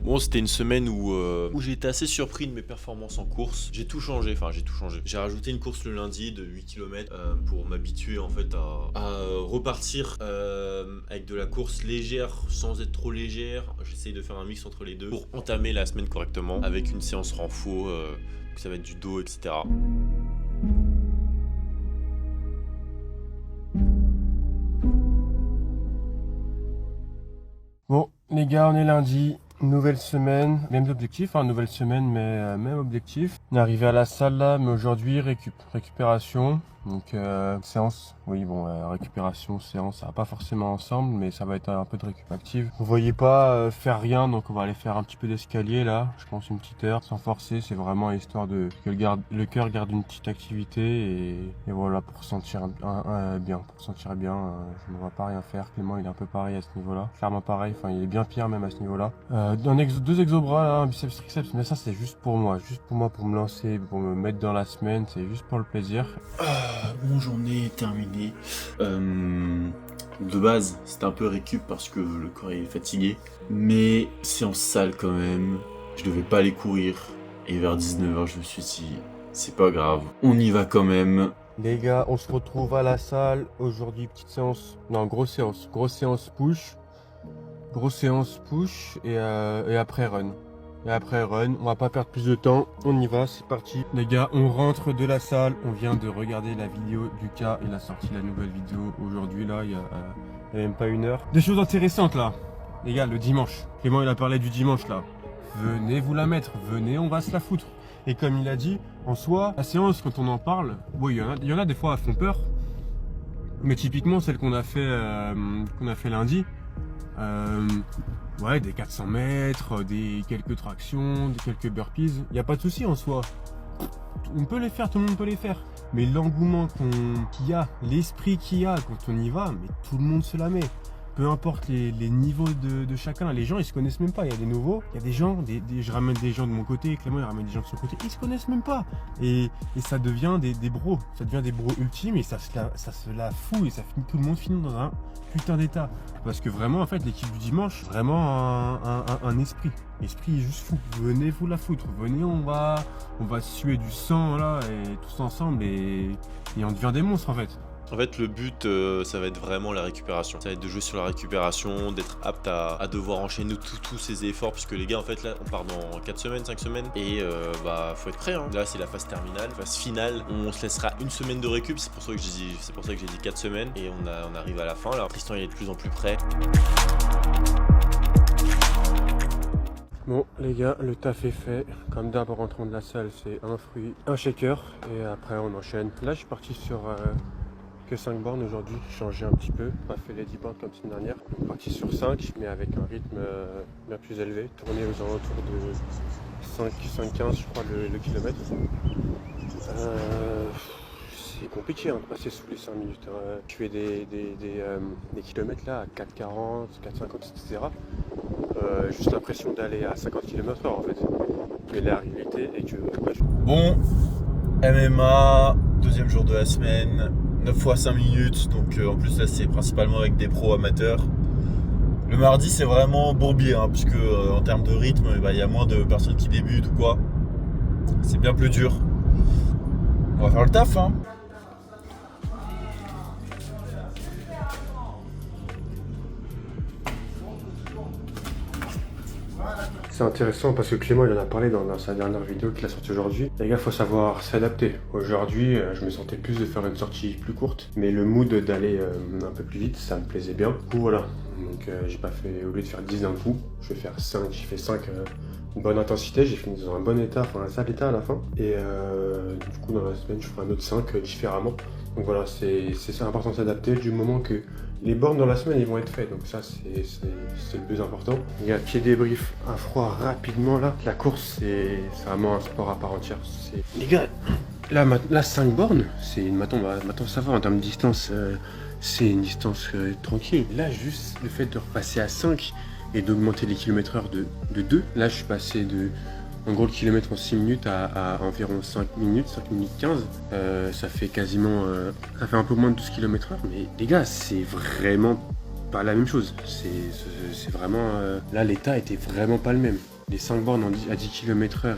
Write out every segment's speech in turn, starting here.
Bon, c'était une semaine où j'ai été assez surpris de mes performances en course. J'ai tout changé, enfin j'ai tout changé. J'ai rajouté une course le lundi de 8 km pour m'habituer en fait à repartir avec de la course légère sans être trop légère. J'essaye de faire un mix entre les deux pour entamer la semaine correctement avec une séance renfo, ça va être du dos, etc. Bon, les gars, on est lundi, nouvelle semaine, même objectif, nouvelle semaine, mais même objectif. On est arrivé à la salle là, mais aujourd'hui, récupération. Donc, séance, oui, bon, récupération, séance, ça va pas forcément ensemble, mais ça va être un peu de récup active. Vous voyez pas faire rien, donc on va aller faire un petit peu d'escalier là, je pense une petite heure, sans forcer, c'est vraiment histoire de que le cœur garde une petite activité et voilà, pour sentir bien, je ne vois pas rien faire. Clément, il est un peu pareil à ce niveau-là, clairement pareil, enfin il est bien pire même à ce niveau-là. Deux exo-bras là, un biceps triceps, mais ça c'est juste pour moi, pour me lancer, pour me mettre dans la semaine, c'est juste pour le plaisir. Bon, journée terminée. De base, c'était un peu récup parce que le corps est fatigué. Mais séance sale quand même. Je devais pas aller courir. Et vers 19h, je me suis dit, c'est pas grave, on y va quand même. Les gars, on se retrouve à la salle. Aujourd'hui, petite séance. Non, grosse séance push. Grosse séance push et après run. Et après run, on va pas perdre plus de temps, on y va, c'est parti. Les gars, on rentre de la salle, on vient de regarder la vidéo d'Uka, il a sorti la nouvelle vidéo aujourd'hui là, il y a même pas une heure. Des choses intéressantes là, les gars, le dimanche. Clément il a parlé du dimanche là. Venez vous la mettre, venez, on va se la foutre. Et comme il a dit, en soi, la séance quand on en parle, oui, il y en a des fois elles font peur. Mais typiquement celle qu'on a fait lundi, ouais, des 400 mètres, des quelques tractions, des quelques burpees, il n'y a pas de souci en soi. On peut les faire, tout le monde peut les faire. Mais l'engouement qu'il y a, l'esprit qu'il y a quand on y va, mais tout le monde se la met. Peu importe les niveaux de chacun, les gens ils se connaissent même pas. Il y a des nouveaux, il y a des gens, je ramène des gens de mon côté, Clément il ramène des gens de son côté, ils se connaissent même pas. Et ça devient des bros, ça devient des bros ultimes et ça se la fout et tout le monde finit dans un putain d'état. Parce que vraiment en fait l'équipe du dimanche, vraiment un esprit juste fou. Venez vous la foutre, venez on va suer du sang là et tous ensemble et on devient des monstres en fait. En fait, le but, ça va être vraiment la récupération. Ça va être de jouer sur la récupération, d'être apte à devoir enchaîner tous ces efforts. Puisque les gars, en fait, là, on part dans 4 semaines, 5 semaines. Et faut être prêt. Hein. Là, c'est la phase terminale, phase finale. On se laissera une semaine de récup. C'est pour ça que j'ai dit 4 semaines. Et on arrive à la fin. Là, Tristan, il est de plus en plus prêt. Bon les gars, le taf est fait. Comme d'hab en rentrant de la salle, c'est un fruit, un shaker. Et après, on enchaîne. Là, je suis parti sur... que 5 bornes aujourd'hui, changé un petit peu, pas fait les 10 bornes comme semaine dernière, donc parti sur 5 mais avec un rythme bien plus élevé, tourné aux alentours de 5,15 je crois le kilomètre. C'est compliqué de passer sous les 5 minutes, je fais des kilomètres là à 4,40, 4,50 etc. Juste l'impression d'aller à 50 km/h en fait, mais la réalité est que... Bon, MMA, deuxième jour de la semaine. 9 fois 5 minutes, donc en plus là c'est principalement avec des pros amateurs. Le mardi c'est vraiment bourbier, hein, puisque en termes de rythme, il y a moins de personnes qui débutent ou quoi. C'est bien plus dur. On va faire le taf, hein. C'est intéressant parce que Clément il en a parlé dans sa dernière vidéo qu'il a sortie aujourd'hui. Les gars, faut savoir s'adapter. Aujourd'hui, je me sentais plus de faire une sortie plus courte, mais le mood d'aller un peu plus vite, ça me plaisait bien. Du coup, voilà. Donc j'ai pas fait, au lieu de faire 10 d'un coup, je vais faire 5. J'ai fait 5 une bonne intensité, j'ai fini dans un bon état, enfin un sale état à la fin. Et du coup, dans la semaine, je ferai un autre 5 différemment. Donc voilà, c'est important de s'adapter du moment que les bornes dans la semaine ils vont être faits, donc ça c'est le plus important. Il y a pied débrief à froid rapidement là. La course c'est vraiment un sport à part entière. Les gars, là 5 bornes, c'est maintenant ça va en termes de distance, c'est une distance tranquille. Là juste le fait de repasser à 5 et d'augmenter les km/h de 2, là je suis passé de... En gros, le kilomètre en 6 minutes à environ 5 minutes 15. Ça fait quasiment... ça fait un peu moins de 12 km/h. Mais les gars, c'est vraiment pas la même chose. C'est vraiment... là, l'état était vraiment pas le même. les 5 bornes à 10 km/h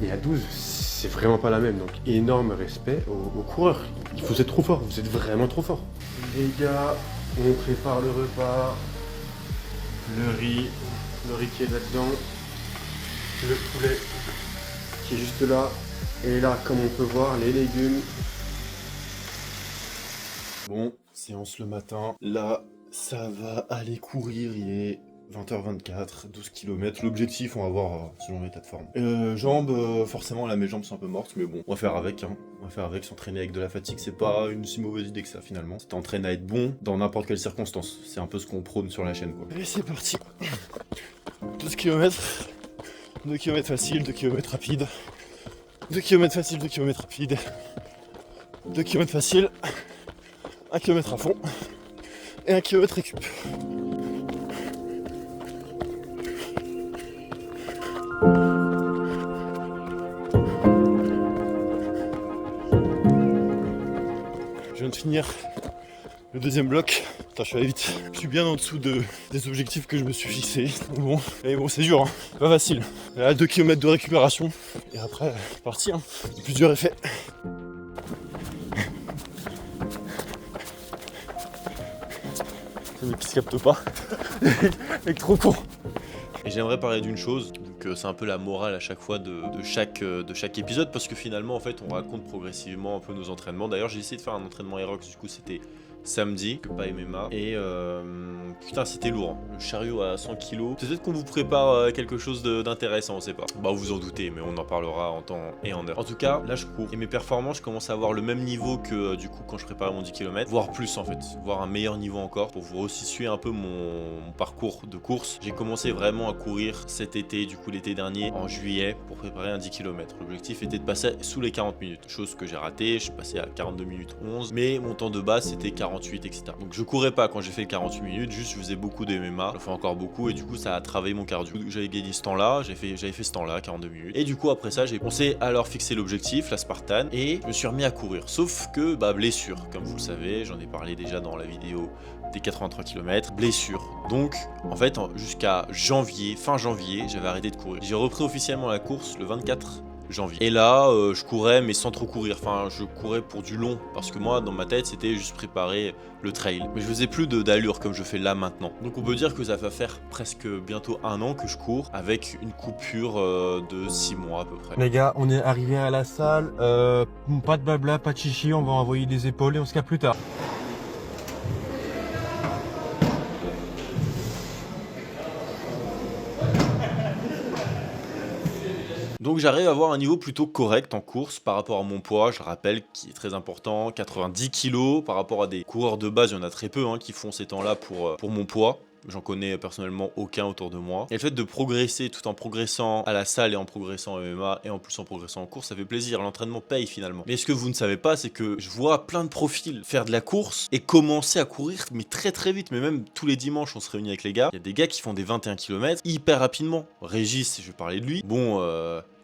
et à 12, c'est vraiment pas la même. Donc énorme respect aux coureurs. Vous êtes trop forts, vous êtes vraiment trop forts. Les gars, on prépare le repas, le riz qui est là-dedans, le poulet qui est juste là, et là, comme on peut voir, les légumes. Bon, séance le matin. Là, ça va aller courir, il est 20h24, 12 km. L'objectif, on va voir selon l'état de forme. Jambes, forcément, là, mes jambes sont un peu mortes, mais bon, on va faire avec, hein. On va faire avec, s'entraîner avec de la fatigue, c'est pas une si mauvaise idée que ça, finalement. C'est t'entraînes à être bon dans n'importe quelle circonstance. C'est un peu ce qu'on prône sur la chaîne, quoi. Et c'est parti. 12 km, 2 km facile, 2 km rapide. 2 km facile, 2 km rapide. 2 km facile, 1 km à fond. Et 1 km récup. Je viens de finir le deuxième bloc. Putain, je suis allé vite. Je suis bien en dessous des objectifs que je me suis fixés. Bon, et bon, c'est dur, hein. Pas facile. Là, 2 km de récupération. Et après, c'est parti, hein. Le plus dur est fait. C'est le mec qui se capte pas. Mec trop con. Et j'aimerais parler d'une chose, donc c'est un peu la morale à chaque fois de chaque épisode, parce que finalement en fait on raconte progressivement un peu nos entraînements. D'ailleurs j'ai essayé de faire un entraînement Aerox, du coup c'était samedi, que pas MMA, et putain c'était lourd, hein. Le chariot à 100 kg. Peut-être qu'on vous prépare quelque chose d'intéressant, on sait pas. Bah vous en doutez, mais on en parlera en temps et en heure. En tout cas, là je cours, et mes performances, je commence à avoir le même niveau que du coup quand je préparais mon 10 km, voire plus en fait, voire un meilleur niveau encore. Pour vous resituer un peu mon parcours de course, j'ai commencé vraiment à courir cet été, du coup l'été dernier, en juillet, pour préparer un 10 km. L'objectif était de passer sous les 40 minutes, chose que j'ai ratée, je suis passé à 42 minutes 11, mais mon temps de base c'était 48, etc. Donc je courais pas quand j'ai fait 48 minutes, juste je faisais beaucoup de MMA, je fais encore beaucoup, et du coup ça a travaillé mon cardio. J'avais gagné ce temps-là, j'avais fait ce temps-là, 42 minutes, et du coup après ça j'ai pensé à leur fixer l'objectif, la Spartan, et je me suis remis à courir. Sauf que, bah blessure, comme vous le savez, j'en ai parlé déjà dans la vidéo des 83 km, blessure. Donc en fait jusqu'à janvier, fin janvier, j'avais arrêté de courir. J'ai repris officiellement la course le 24 janvier. Et là, je courais mais sans trop courir. Enfin, je courais pour du long, parce que moi, dans ma tête, c'était juste préparer le trail. Mais je faisais plus d'allure comme je fais là maintenant. Donc on peut dire que ça va faire presque bientôt 1 an que je cours, avec une coupure de 6 mois à peu près. Les gars, on est arrivé à la salle. Pas de blabla, pas de chichi, on va envoyer des épaules et on se capte plus tard. Donc j'arrive à avoir un niveau plutôt correct en course par rapport à mon poids, je rappelle, qui est très important, 90 kg par rapport à des coureurs de base, il y en a très peu qui font ces temps-là pour mon poids. J'en connais personnellement aucun autour de moi. Et le fait de progresser tout en progressant à la salle et en progressant en MMA et en plus en progressant en course, ça fait plaisir. L'entraînement paye finalement. Mais ce que vous ne savez pas, c'est que je vois plein de profils faire de la course et commencer à courir, mais très très vite. Mais même tous les dimanches, on se réunit avec les gars. Il y a des gars qui font des 21 km hyper rapidement. Régis, je vais parler de lui. Bon,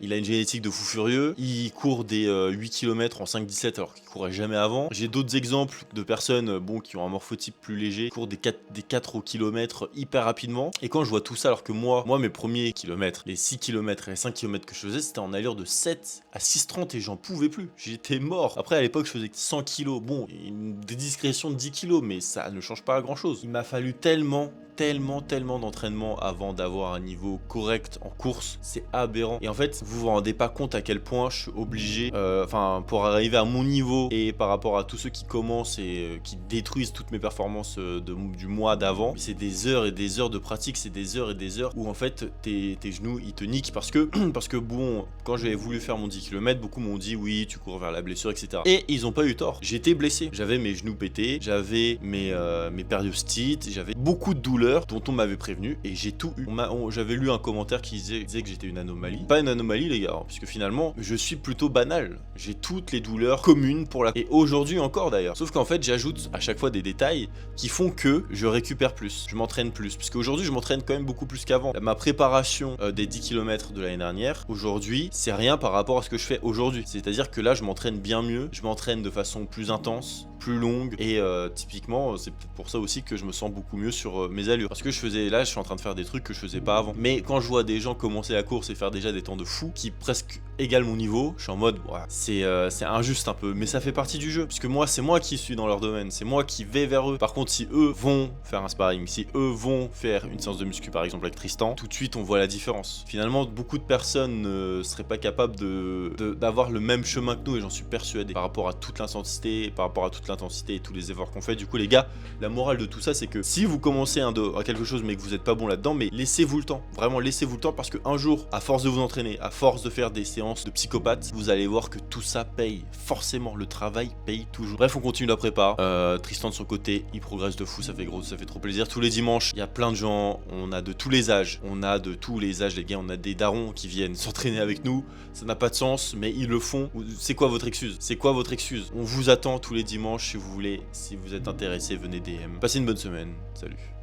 il a une génétique de fou furieux. Il court des 8 km en 5-17 alors qu'il courait jamais avant. J'ai d'autres exemples de personnes qui ont un morphotype plus léger, qui courent des 4 au kilomètre hyper rapidement. Et quand je vois tout ça, alors que moi mes premiers kilomètres, les 6 km et les 5 km que je faisais, c'était en allure de 7 à 6,30 et j'en pouvais plus. J'étais mort. Après, à l'époque, je faisais 100 kg. Bon, une discrétion de 10 kg, mais ça ne change pas grand chose. Il m'a fallu tellement d'entraînement avant d'avoir un niveau correct en course, c'est aberrant. Et en fait, vous vous rendez pas compte à quel point je suis obligé, pour arriver à mon niveau et par rapport à tous ceux qui commencent et qui détruisent toutes mes performances du mois d'avant, c'est des heures et des heures de pratique, c'est des heures et des heures où en fait tes genoux ils te niquent parce que bon, quand j'avais voulu faire mon 10 km, beaucoup m'ont dit oui, tu cours vers la blessure, etc. Et ils ont pas eu tort. J'étais blessé, j'avais mes genoux pétés, j'avais mes périostites, j'avais beaucoup de douleurs dont on m'avait prévenu et j'ai tout eu. J'avais lu un commentaire qui disait que j'étais une anomalie. Pas une anomalie les gars, puisque finalement je suis plutôt banal. J'ai toutes les douleurs communes pour la... Et aujourd'hui encore d'ailleurs. Sauf qu'en fait j'ajoute à chaque fois des détails qui font que je récupère plus, je m'entraîne plus. Puisque aujourd'hui je m'entraîne quand même beaucoup plus qu'avant. Ma préparation des 10 km de l'année dernière, aujourd'hui c'est rien par rapport à ce que je fais aujourd'hui. C'est-à-dire que là je m'entraîne bien mieux, je m'entraîne de façon plus intense, plus longue. Et typiquement, c'est peut-être pour ça aussi que je me sens beaucoup mieux sur mes allures. Parce que là, je suis en train de faire des trucs que je faisais pas avant. Mais quand je vois des gens commencer la course et faire déjà des temps de fou qui presque égalent mon niveau, je suis en mode, ouais, c'est injuste un peu. Mais ça fait partie du jeu. Puisque moi, c'est moi qui suis dans leur domaine. C'est moi qui vais vers eux. Par contre, si eux vont faire un sparring, si eux vont faire une séance de muscu par exemple avec Tristan, tout de suite on voit la différence. Finalement, beaucoup de personnes ne seraient pas capables d'avoir le même chemin que nous, et j'en suis persuadé, par rapport à toute l'intensité, et tous les efforts qu'on fait. Du coup les gars, la morale de tout ça, c'est que si vous commencez à quelque chose mais que vous n'êtes pas bon là-dedans, mais laissez-vous le temps, vraiment laissez-vous le temps, parce qu'un jour, à force de vous entraîner, à force de faire des séances de psychopathe, vous allez voir que tout ça paye. Forcément, le travail paye toujours. Bref, on continue la prépa. Tristan de son côté, il progresse de fou, ça fait trop plaisir. Tous les dimanches, il y a plein de gens, on a de tous les âges, les gars, on a des darons qui viennent s'entraîner avec nous. Ça n'a pas de sens, mais ils le font. C'est quoi votre excuse? On vous attend tous les dimanches si vous voulez. Si vous êtes intéressé, venez DM. Passez une bonne semaine. Salut.